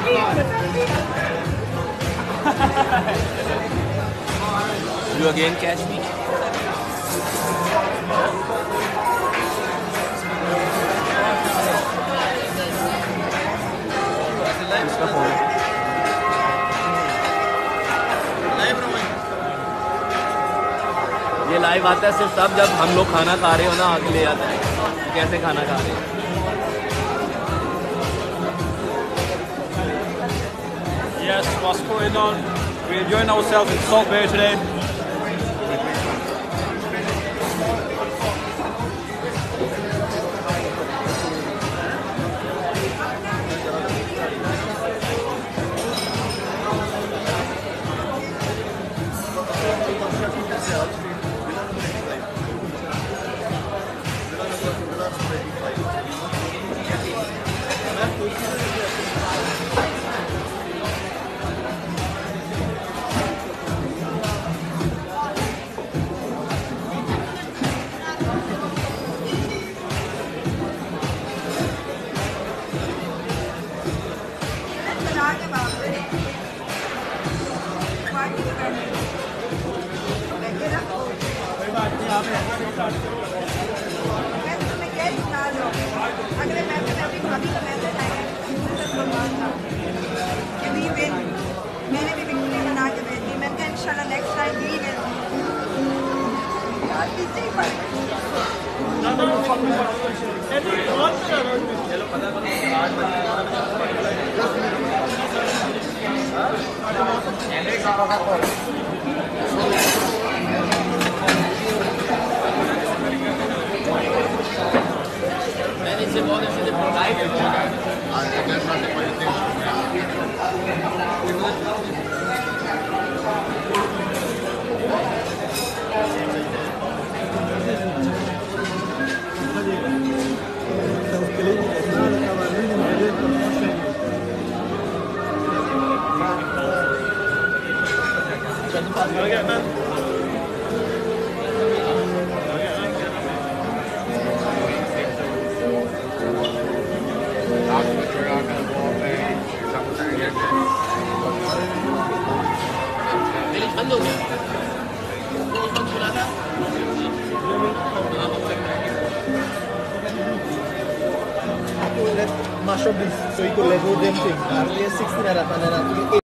You again catch me. ये live आता है सिर्फ तब जब हम लोग खाना खा रहे हो ना, आगे ले जाता है कैसे खाना खा रहे हैं. Yes, what's going on? We're enjoying ourselves in Salt Bay today. मैंने भी बिल्कुल बना के भेजी. मैंने कहा इंशाल्लाह नेक्स्ट टाइम भी मैंने इसे बहुत अच्छे से पढ़ाई की. बंद हो गया. Mash up this so you could Lego them thing. Earlier 16 era